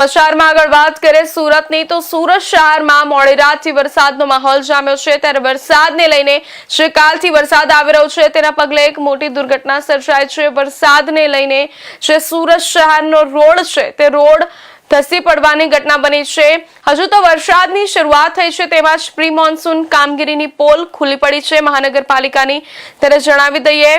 સમાચારમાં આગળ વાત કરીએ સુરતની તો સુરત શહેરમાં મોડી રાતથી વરસાદનો માહોલ જામ્યો છે ત્યારે વરસાદને લઈને જે કાલથી વરસાદ આવી રહ્યો છે તેના પગલે એક મોટી દુર્ઘટના સર્જાઈ છે। વરસાદને લઈને જે સુરત શહેરનો રોડ છે તે રોડ ધસી પડવાની ઘટના બની છે। હજુ તો વરસાદની શરૂઆત થઈ છે તેમાં જ પ્રી મોન્સૂન કામગીરીની પોલ ખુલ્લી પડી છે મહાનગરપાલિકાની। ત્યારે જણાવી દઈએ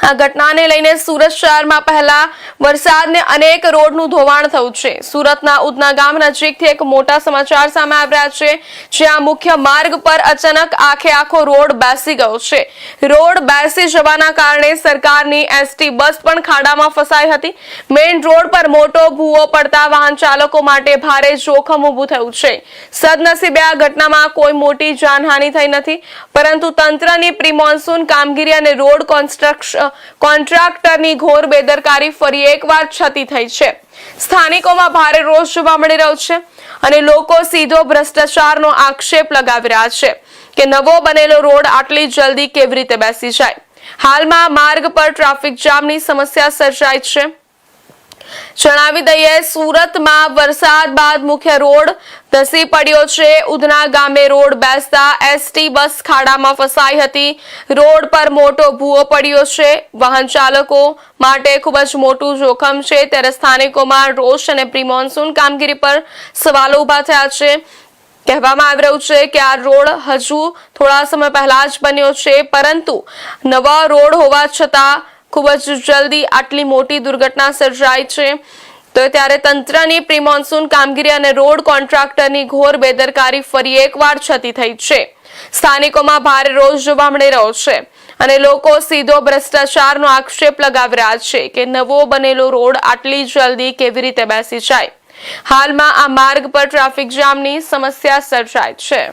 આ ઘટનાને લઈને સુરત શહેરમાં પહેલા વરસાદને અનેક રોડનું ધોવાણ થયું છે। સુરતના ઉધના ગામ નજીકથી એક મોટા સમાચાર સામે આવ્યા છે જ્યાં મુખ્ય માર્ગ પર અચાનક આખો રોડ બેસી ગયો છે। રોડ બેસી જવાના કારણે સરકારની એસટી બસ પણ ખાડામાં ફસાઈ હતી। મેઇન રોડ પર મોટો ભૂવો પડતા વાહન ચાલકો માટે ભારે જોખમ ઊભું થયું છે। સદનસીબે આ ઘટનામાં કોઈ મોટી જાનહાનિ થઈ નથી પરંતુ તંત્રની પ્રી મોન્સૂન કામગીરી અને રોડ કોન્ટ્રાક્ટરની ઘોર બેદરકારી ફરી એકવાર છતી થઈ છે। સ્થાનિકોમાં ભારે રોષ જોવા મળી રહ્યો છે અને લોકો સીધો ભ્રષ્ટાચારનો આક્ષેપ લગાવી રહ્યા છે કે નવો બનેલો રોડ આટલી જલ્દી કેવી રીતે બેસી જાય। હાલમાં માર્ગ પર ટ્રાફિક જામની સમસ્યા સર્જાઈ છે। જણાવી દઈએ સુરતમાં વરસાદ બાદ મુખ્ય રોડ ધસી પડ્યો છે। ઉધના ગામે રોડ બેસતા એસટી બસ ખાડામાં ફસાઈ હતી। રોડ પર મોટો ભૂવો પડ્યો છે। વાહન ચાલકો માટે ખૂબ જ મોટું જોખમ છે ત્યારે સ્થાનિકોમાં રોષ અને પ્રી મોન્સૂન કામગીરી પર સવાલો ઉભા થયા છે। કહેવામાં આવી રહ્યું છે કે આ રોડ હજુ થોડા સમય પહેલા જ બન્યો છે પરંતુ નવા રોડ હોવા છતાં ખૂબ જ જલ્દી આટલી મોટી દુર્ઘટના સર્જાઈ છે। તો ત્યારે તંત્રની પ્રી મોન્સૂન કામગીરી અને રોડ કોન્ટ્રાક્ટરની ઘોર બેદરકારી ફરી એકવાર છતી થઈ છે। સ્થાનિકોમાં ભારે રોષ જોવા મળી રહ્યો છે અને લોકો સીધો ભ્રષ્ટાચારનો આક્ષેપ લગાવી રહ્યા છે કે નવો બનેલો રોડ આટલી જલ્દી કેવી રીતે બેસી જાય। હાલમાં આ માર્ગ પર ટ્રાફિક જામની સમસ્યા સર્જાઈ છે।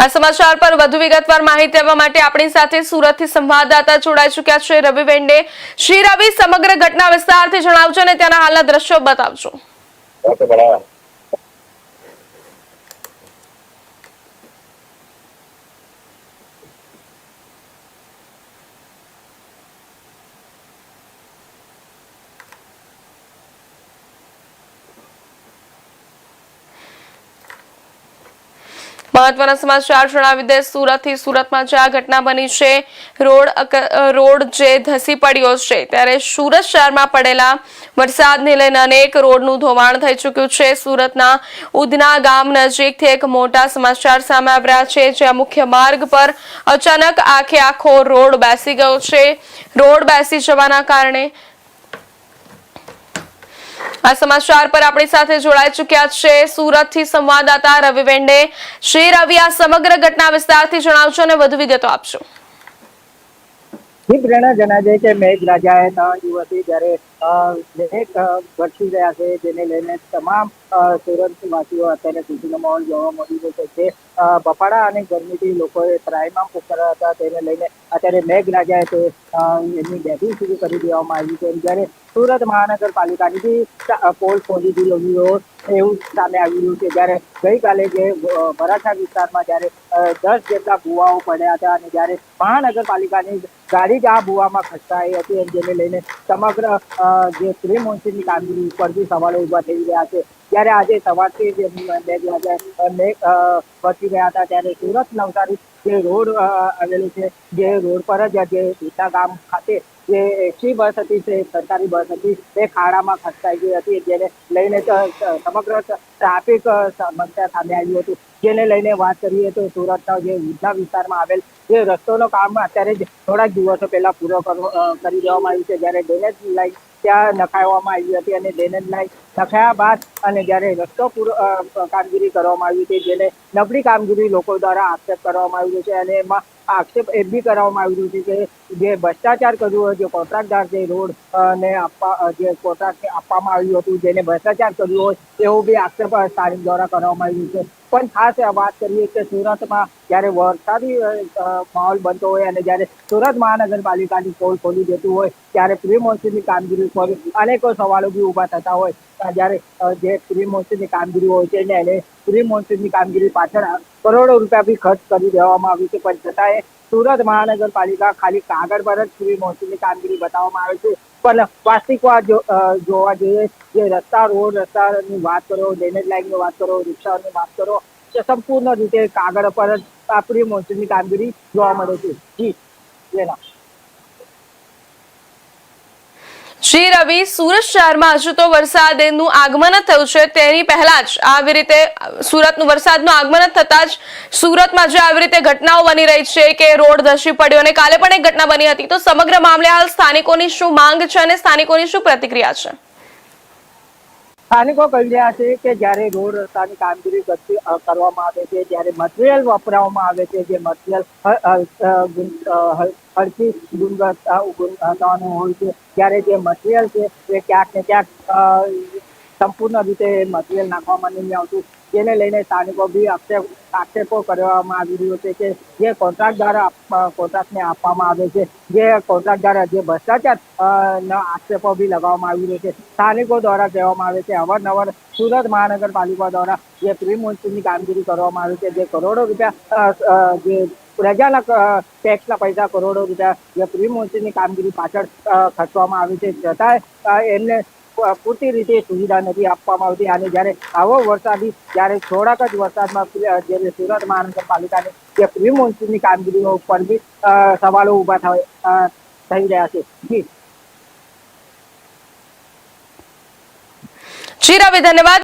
આ સમાચાર પર વધુ વિગતવાર માહિતી આપવા માટે આપણી સાથે સુરતથી સંવાદદાતા જોડાઈ ચૂક્યા છે રવિ વેંડે। શ્રી રવિ, સમગ્ર ઘટના વિસ્તારથી જણાવજો અને ત્યાંના હાલના દ્રશ્યો બતાવજો। મહત્વના સમાચાર જણાવી દે સુરતથી સુરતમાં જે આ ઘટના બની છે રોડ જે ધસી પડ્યો છે ત્યારે સુરત શહેરમાં પડેલા વરસાદને લઈને અનેક રોડનું ધોવાણ થઈ ચૂક્યું છે। સુરતના ઉધના ગામ નજીકથી એક મોટા સમાચાર સામે આવ્યા છે જ્યાં મુખ્ય માર્ગ પર અચાનક આખો રોડ બેસી ગયો છે। રોડ બેસી જવાના કારણે આ સમાચાર પર આપણી સાથે જોડાઈ ચૂક્યા છે સુરતથી સંવાદદાતા રવિ વેંડે। શ્રી રવિ, આ સમગ્ર ઘટના વિસ્તારથી જણાવજો અને વધુ વિગતો આપજો। પ્રેરણા જણાવે છે મેઘરાજાએ 3 દિવસથી જ્યારે મેઘ વરસી રહ્યા છે જેને લઈને તમામ સુરતવાસીઓ અત્યારે ખુશીનો માહોલ જોવા મળી રહ્યો છે। બફારા અને ગરમીથી લોકોએ ત્રાહિમામ પોકાર્યા હતા તેને લઈને અત્યારે મેઘરાજાએ એમની બેટિંગ શરૂ કરી દેવામાં આવી છે જ્યારે સુરત મહાનગરપાલિકાની પોલ ખોલી દીધો એવું સામે આવી રહ્યું છે। જ્યારે ગઈકાલે જે વરાછા વિસ્તારમાં જ્યારે 10 જેટલા ભૂવાઓ પડ્યા હતા અને જ્યારે મહાનગરપાલિકાની ગાડી જ આ ભૂવામાં ખસકાઈ હતી જેને લઈને સમગ્ર જે પ્રી મોન્સૂનની કામગીરી ઉપર બી સવાલો ઉભા થઈ રહ્યા છે। ત્યારે આજે સવારથી જ મેઘ વરસી ગયા હતા ત્યારે સુરત નવસારી જે રોડ આવેલો છે જે રોડ પર જ જે ઉધના ગામ ખાતે જે એસટી બસ હતી તે સરકારી બસ હતી તે ખાડામાં ખસકાઈ ગઈ હતી જેને લઈને સમગ્ર ટ્રાફિક સમસ્યા સામે આવ્યું હતું। જેને લઈને વાત કરીએ તો સુરતના જે ઉધના વિસ્તારમાં આવેલ જે રસ્તોનો કામ અત્યારે જ થોડાક દિવસો પહેલા પૂરો કરી દેવામાં આવ્યું છે જ્યારે ડ્રેનેજ લાઈન ત્યાં નખાવવામાં આવી હતી અને ડ્રેનેજ લાઈન નખાયા બાદ અને જ્યારે રસ્તો કામગીરી કરવામાં આવી હતી જેને નબળી કામગીરી લોકો દ્વારા આક્ષેપ કરવામાં આવ્યો છે અને એમાં આક્ષેપ એ બી કરવામાં આવ્યું છે કે જે ભ્રષ્ટાચાર કર્યું હોય જે કોન્ટ્રાક્ટદાર જે રોડ ને જે કોન્ટ્રાક્ટ આપવામાં આવ્યું હતું જેને ભ્રષ્ટાચાર કર્યું હોય એવો બી આક્ષેપ સ્થાનિક દ્વારા કરવામાં આવ્યું છે। પણ ખાસ વાત કરીએ કે સુરતમાં જ્યારે વરસાદી માહોલ બનતો હોય અને જ્યારે સુરત મહાનગરપાલિકાની પોલ ખોલી દેતું હોય ત્યારે પ્રી મોન્સૂનની કામગીરી પર અનેકો સવાલો બી ઊભા થતા હોય જ્યારે જે પ્રી મોન્સૂનની કામગીરી હોય છે એને પ્રી મોન્સૂનની કામગીરી પાછળ કરોડો રૂપિયા બી ખર્ચ કરી દેવામાં આવ્યું છે પણ છતાંય સુરત મહાનગરપાલિકા ખાલી કાગળ પર જ પ્રી મોન્સૂનની કામગીરી બતાવવામાં આવે છે પણ વાસ્તવિકતા જોવા જોઈએ જે રસ્તાની વાત કરો, ડ્રેનેજ લાઇનની વાત કરો, રિક્ષાઓની વાત કરો, તે સંપૂર્ણ રીતે કાગળ પર જ પ્રી મોન્સૂનની કામગીરી જોવા મળે છે. જી જેના જી રવિ, સુરત શહેરમાં હજુ તો વરસાદનું આગમન જ થયું છે, તેની પહેલા જ આવી રીતે સુરતનું વરસાદનું આગમન થતા જ સુરતમાં જે આવી રીતે ઘટનાઓ બની રહી છે કે રોડ ધસી પડ્યો અને કાલે પણ એક ઘટના બની હતી, તો સમગ્ર મામલે હાલ સ્થાનિકોની શું માંગ છે અને સ્થાનિકોની શું પ્રતિક્રિયા છે? સ્થાનિકો કહી રહ્યા છે કે જ્યારે રોડ રસ્તાની કામગીરી કરવામાં આવે છે ત્યારે મટીરિયલ વપરાવવામાં આવે છે જે મટીરિયલ હલકી ગુણવત્તાનું હોય છે ત્યારે જે મટીરિયલ છે એ ક્યાંક ને ક્યાંક સંપૂર્ણ રીતે મટીરિયલ નાખવામાં નહીં આવતું, જેને લઈને સ્થાનિકો બી આક્ષેપો કરવામાં આવી રહ્યો છે કે જે કોન્ટ્રાક્ટ દ્વારા કોન્ટ્રાક્ટને આપવામાં આવે છે, જે કોન્ટ્રાક્ટ દ્વારા જે ભ્રષ્ટાચાર આક્ષેપો બી લગાવવામાં આવી રહ્યો છે. સ્થાનિકો દ્વારા કહેવામાં આવે છે અવારનવાર સુરત મહાનગરપાલિકા દ્વારા જે પ્રી મોન્સૂનની કામગીરી કરવામાં આવી છે, જે કરોડો રૂપિયા જે પ્રજાના ટેક્સના પૈસા કરોડો રૂપિયા જે પ્રી મોન્સૂનની કામગીરી પાછળ ખર્ચવામાં આવી છે, છતાંય એમને પૂરતી રીતે સુવિધા નથી આપવામાં આવતી અને જ્યારે આવો વરસાદી જ્યારે થોડાક જ વરસાદમાં જ્યારે સુરત મહાનગરપાલિકાની જે પ્રી મોન્સૂનની કામગીરીઓ ઉપર બી સવાલો ઊભા થઈ રહ્યા છે. જી રવિ, ધન્યવાદ.